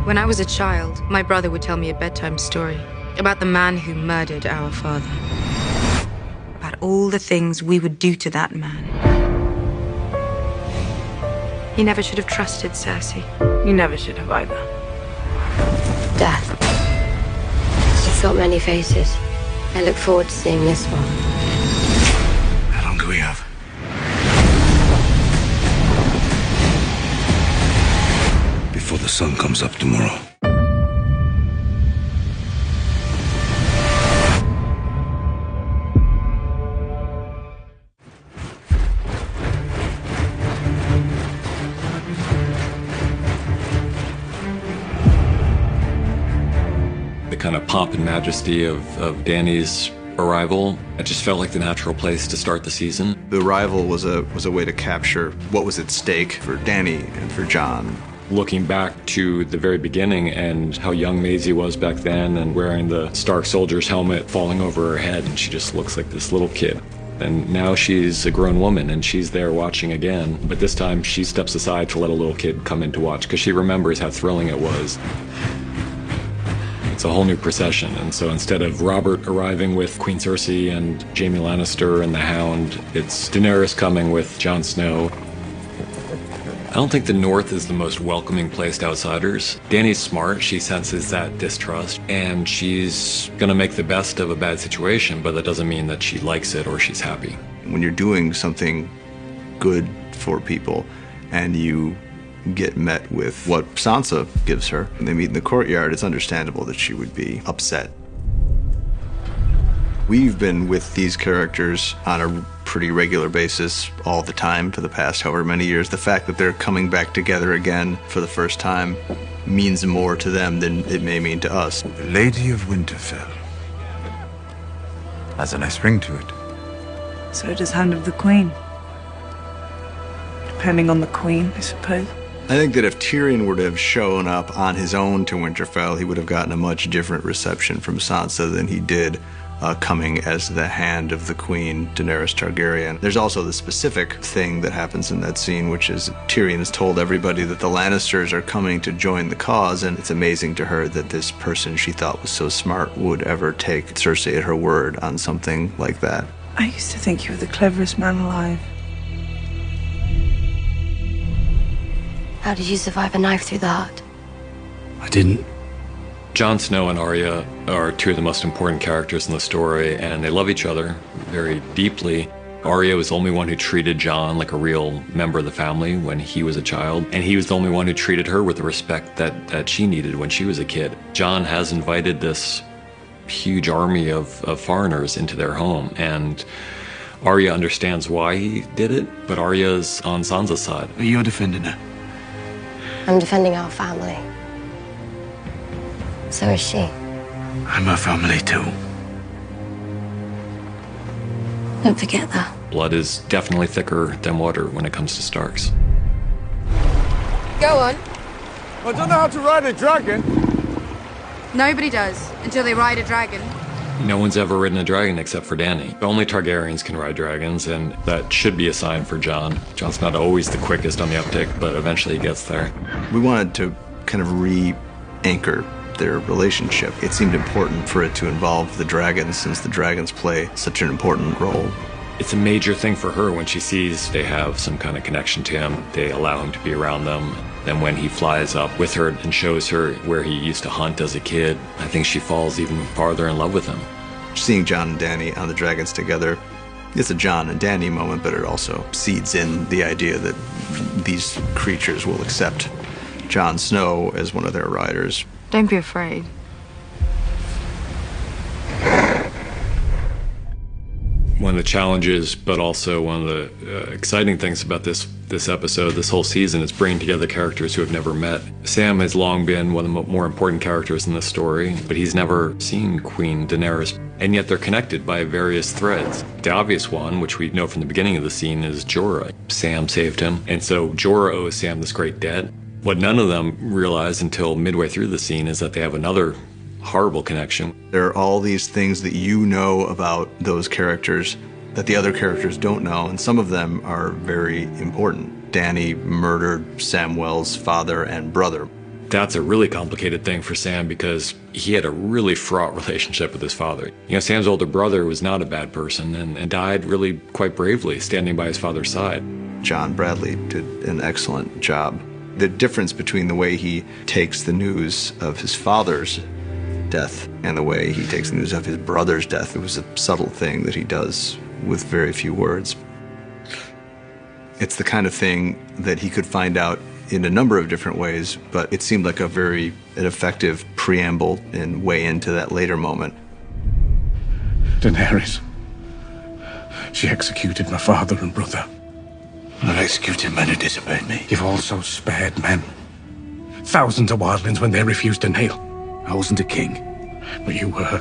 When I was a child, my brother would tell me a bedtime story about the man who murdered our father. About all the things we would do to that man. He never should have trusted Cersei. You never should have either. Death. She's got many faces. I look forward to seeing this one. How long do we have? Before the sun comes up tomorrow. The kind of pomp and majesty of Dany's arrival, it just felt like the natural place to start the season. The arrival was a way to capture what was at stake for Dany and for Jon. Looking back to the very beginning and how young Maisie was back then and wearing the Stark soldier's helmet falling over her head, and she just looks like this little kid. And now she's a grown woman and she's there watching again, but this time she steps aside to let a little kid come in to watch because she remembers how thrilling it was. It's a whole new procession, and so instead of Robert arriving with Queen Cersei and Jaime Lannister and the Hound, it's Daenerys coming with Jon Snow. I don't think the North is the most welcoming place to outsiders. Dany's smart, she senses that distrust, and she's gonna make the best of a bad situation, but that doesn't mean that she likes it or she's happy. When you're doing something good for people and you get met with what Sansa gives her, and they meet in the courtyard, it's understandable that she would be upset. We've been with these characters on a pretty regular basis all the time for the past however many years. The fact that they're coming back together again for the first time means more to them than it may mean to us. The Lady of Winterfell has a nice ring to it. So does Hand of the Queen. Depending on the Queen, I suppose. I think that if Tyrion were to have shown up on his own to Winterfell, he would have gotten a much different reception from Sansa than he did coming as the Hand of the Queen, Daenerys Targaryen. There's also the specific thing that happens in that scene, which is Tyrion has told everybody that the Lannisters are coming to join the cause, and it's amazing to her that this person she thought was so smart would ever take Cersei at her word on something like that. I used to think you were the cleverest man alive. How did you survive a knife through the heart? I didn't. Jon Snow and Arya are two of the most important characters in the story, and they love each other very deeply. Arya was the only one who treated Jon like a real member of the family when he was a child, and he was the only one who treated her with the respect that she needed when she was a kid. Jon has invited this huge army of foreigners into their home, and Arya understands why he did it, but Arya's on Sansa's side. You're defending her. I'm defending our family. So is she. I'm her family too. Don't forget that. Blood is definitely thicker than water when it comes to Starks. Go on. I don't know how to ride a dragon. Nobody does, until they ride a dragon. No one's ever ridden a dragon except for Dany. Only Targaryens can ride dragons, and that should be a sign for Jon. Jon's not always the quickest on the uptick, but eventually he gets there. We wanted to kind of re-anchor their relationship. It seemed important for it to involve the dragons, since the dragons play such an important role. It's a major thing for her when she sees they have some kind of connection to him. They allow him to be around them. Then when he flies up with her and shows her where he used to hunt as a kid, I think she falls even farther in love with him. Seeing Jon and Dany on the dragons together, it's a Jon and Dany moment, but it also seeds in the idea that these creatures will accept Jon Snow as one of their riders. Don't be afraid. One of the challenges, but also one of the exciting things about this episode, this whole season, is bringing together characters who have never met. Sam has long been one of the more important characters in this story, but he's never seen Queen Daenerys, and yet they're connected by various threads. The obvious one, which we know from the beginning of the scene, is Jorah. Sam saved him, and so Jorah owes Sam this great debt. What none of them realize until midway through the scene is that they have another horrible connection. There are all these things that you know about those characters that the other characters don't know, and some of them are very important. Dany murdered Samwell's father and brother. That's a really complicated thing for Sam because he had a really fraught relationship with his father. You know, Sam's older brother was not a bad person and died really quite bravely, standing by his father's side. John Bradley did an excellent job. The difference between the way he takes the news of his father's death and the way he takes the news of his brother's death, it was a subtle thing that he does with very few words. It's the kind of thing that he could find out in a number of different ways, but it seemed like an effective preamble and way into that later moment. Daenerys. She executed my father and brother. I've executed men who disobeyed me. You've also spared men. Thousands of wildlings when they refused to kneel. I wasn't a king. But you were.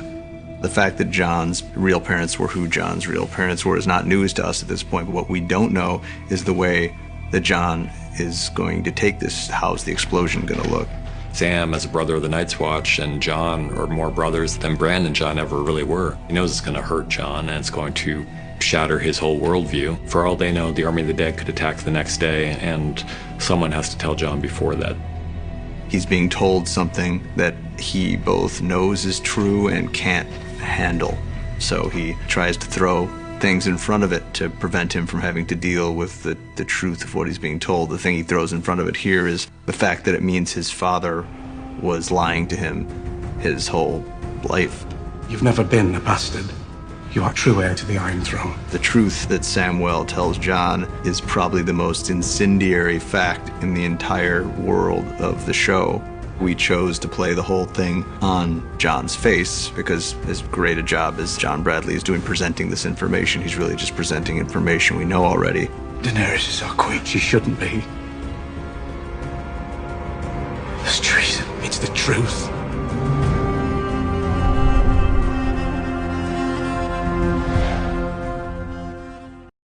The fact that John's real parents were who John's real parents were is not news to us at this point, but what we don't know is the way that John is going to take this. How's the explosion going to look? Sam, as a brother of the Night's Watch, and Jon are more brothers than Bran and Jon ever really were. He knows it's going to hurt Jon, and it's going to shatter his whole worldview. For all they know, the Army of the Dead could attack the next day, and someone has to tell Jon before that. He's being told something that he both knows is true and can't handle. So he tries to throw things in front of it to prevent him from having to deal with the truth of what he's being told. The thing he throws in front of it here is the fact that it means his father was lying to him his whole life. You've never been a bastard. You are true heir to the Iron Throne. The truth that Samwell tells Jon is probably the most incendiary fact in the entire world of the show. We chose to play the whole thing on Jon's face because as great a job as John Bradley is doing presenting this information, he's really just presenting information we know already. Daenerys is our queen. She shouldn't be. It's treason. It's the truth.